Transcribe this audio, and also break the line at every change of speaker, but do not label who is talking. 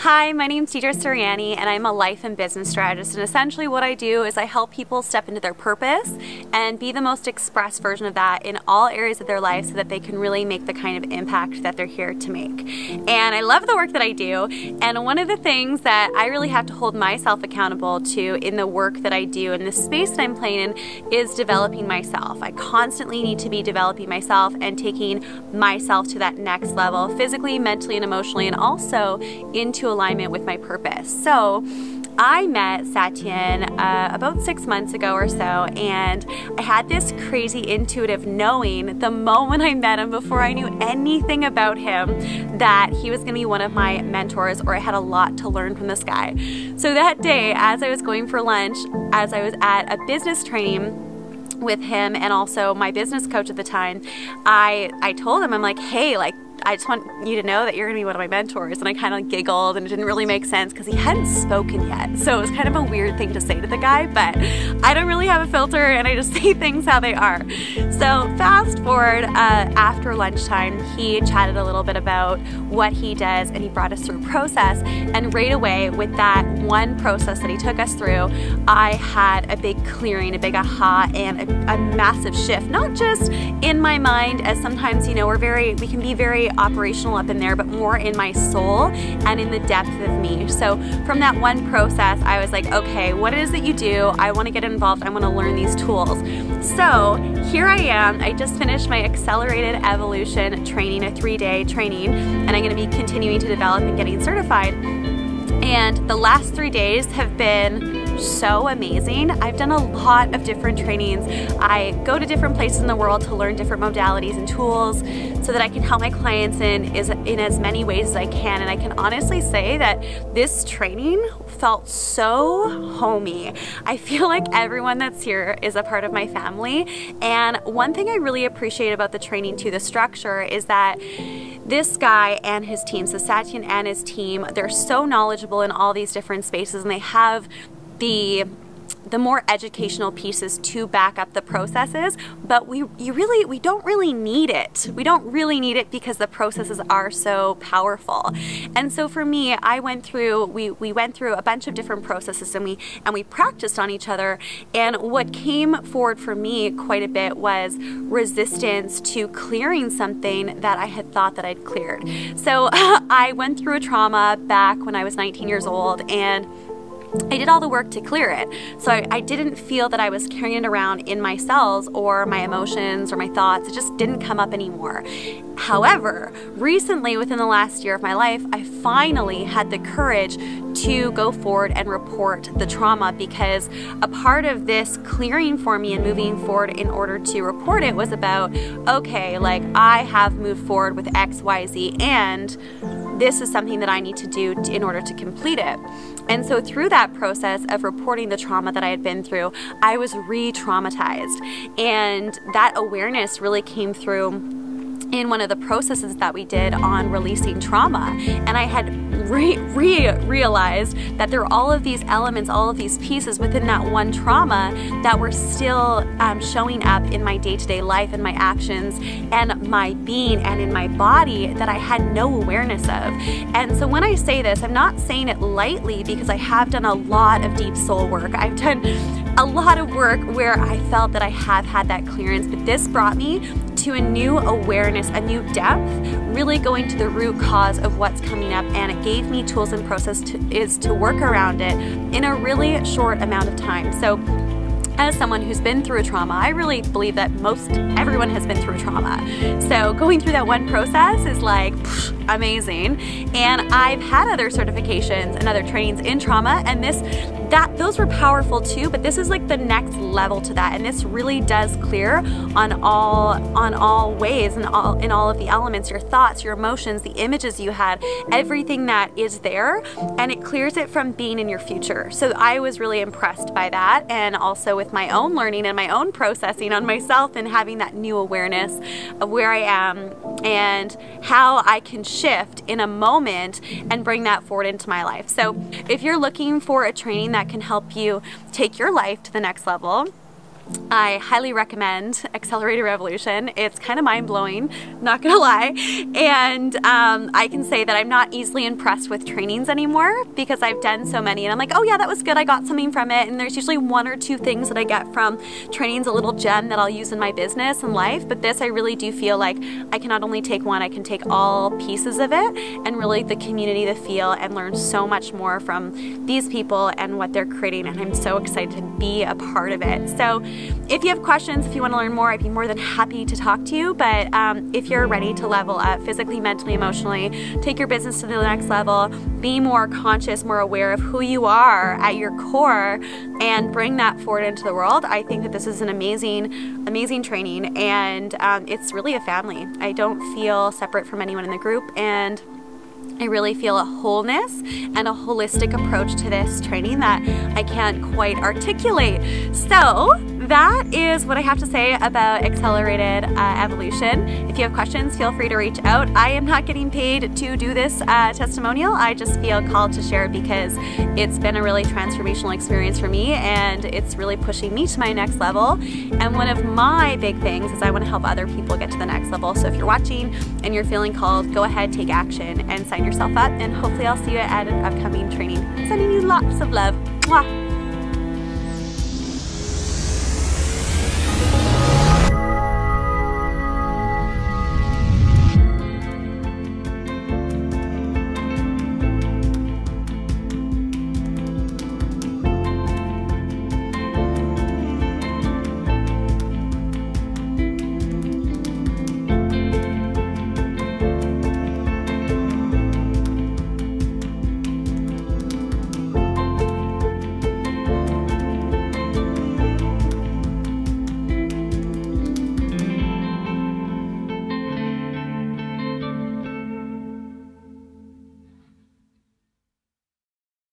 Hi, my name's Deidre Sirianni and I'm a life and business strategist, and essentially what I do is I help people step into their purpose and be the most express version of that in all areas of their life so that they can really make the kind of impact that they're here to make. And I love the work that I do, and one of the things that I really have to hold myself accountable to in the work that I do in the space that I'm playing in is developing myself. I constantly need to be developing myself and taking myself to that next level physically, mentally, and emotionally, and also into alignment with my purpose. So I met Satyan about 6 months ago or so, and I had this crazy intuitive knowing the moment I met him, before I knew anything about him, that he was going to be one of my mentors, or I had a lot to learn from this guy. So that day, as I was going for lunch, as I was at a business training with him and also my business coach at the time, I told him, I'm like, hey, I just want you to know that you're gonna be one of my mentors. And I kind of giggled, and it didn't really make sense because he hadn't spoken yet. So it was kind of a weird thing to say to the guy, but I don't really have a filter and I just say things how they are. So fast forward, after lunchtime, he chatted a little bit about what he does, and he brought us through a process. And right away, with that one process that he took us through, I had a big clearing, a big aha, and a massive shift, not just in my mind, as sometimes, you know, we can be very operational up in there, but more in my soul and in the depth of me. So from that one process, I was like, okay, what it is that you do? I want to get involved. I want to learn these tools. So here I am. I just finished my accelerated evolution training, a 3-day training, and I'm going to be continuing to develop and getting certified. And the last 3 days have been so amazing. I've done a lot of different trainings. I go to different places in the world to learn different modalities and tools so that I can help my clients in as many ways as I can. And I can honestly say that this training felt so homey. I feel like everyone that's here is a part of my family. And one thing I really appreciate about the training too, the structure, is that this guy and his team, so Satyan and his team, they're so knowledgeable in all these different spaces, and they have the more educational pieces to back up the processes, but we don't really need it. We don't really need it because the processes are so powerful. And so for me, we went through a bunch of different processes, and we practiced on each other. And what came forward for me quite a bit was resistance to clearing something that I had thought that I'd cleared. So I went through a trauma back when I was 19 years old, and I did all the work to clear it. So I didn't feel that I was carrying it around in my cells or my emotions or my thoughts. It just didn't come up anymore. However, recently, within the last year of my life, I finally had the courage to go forward and report the trauma, because a part of this clearing for me and moving forward in order to report it was about, okay, like, I have moved forward with X, Y, Z, and this is something that I need to do in order to complete it. And so through that process of reporting the trauma that I had been through, I was re-traumatized. And that awareness really came through in one of the processes that we did on releasing trauma. And I had realized that there are all of these elements, all of these pieces within that one trauma that were still showing up in my day-to-day life and my actions and my being and in my body that I had no awareness of. And so when I say this, I'm not saying it lightly, because I have done a lot of deep soul work. I've done a lot of work where I felt that I have had that clearance, but this brought me to a new awareness, a new depth, really going to the root cause of what's coming up, and it gave me tools and process to work around it in a really short amount of time. So as someone who's been through a trauma, I really believe that everyone has been through a trauma. So going through that one process is like amazing. And I've had other certifications and other trainings in trauma, and those were powerful too, but this is like the next level to that. And this really does clear on all ways, and in all of the elements, your thoughts, your emotions, the images you had, everything that is there, and it clears it from being in your future. So I was really impressed by that, and also with my own learning and my own processing on myself, and having that new awareness of where I am and how I can shift in a moment and bring that forward into my life. So if you're looking for a training that can help you take your life to the next level, I highly recommend Accelerated Revolution. It's kind of mind-blowing, not gonna lie. And I can say that I'm not easily impressed with trainings anymore because I've done so many and I'm like, oh yeah, that was good, I got something from it. And there's usually one or two things that I get from trainings, a little gem that I'll use in my business and life. But this, I really do feel like I can not only take one, I can take all pieces of it and really the community, the feel, and learn so much more from these people and what they're creating. And I'm so excited to be a part of it. So if you have questions, if you want to learn more, I'd be more than happy to talk to you. But if you're ready to level up physically, mentally, emotionally, take your business to the next level, be more conscious, more aware of who you are at your core, and bring that forward into the world, I think that this is an amazing training, and it's really a family. I don't feel separate from anyone in the group, and I really feel a wholeness and a holistic approach to this training that I can't quite articulate. So that is what I have to say about Accelerated Evolution. If you have questions, feel free to reach out. I am not getting paid to do this testimonial. I just feel called to share because it's been a really transformational experience for me, and it's really pushing me to my next level. And one of my big things is I want to help other people get to the next level. So if you're watching and you're feeling called, go ahead, take action, and sign yourself up, and hopefully I'll see you at an upcoming training. Sending you lots of love. Mwah.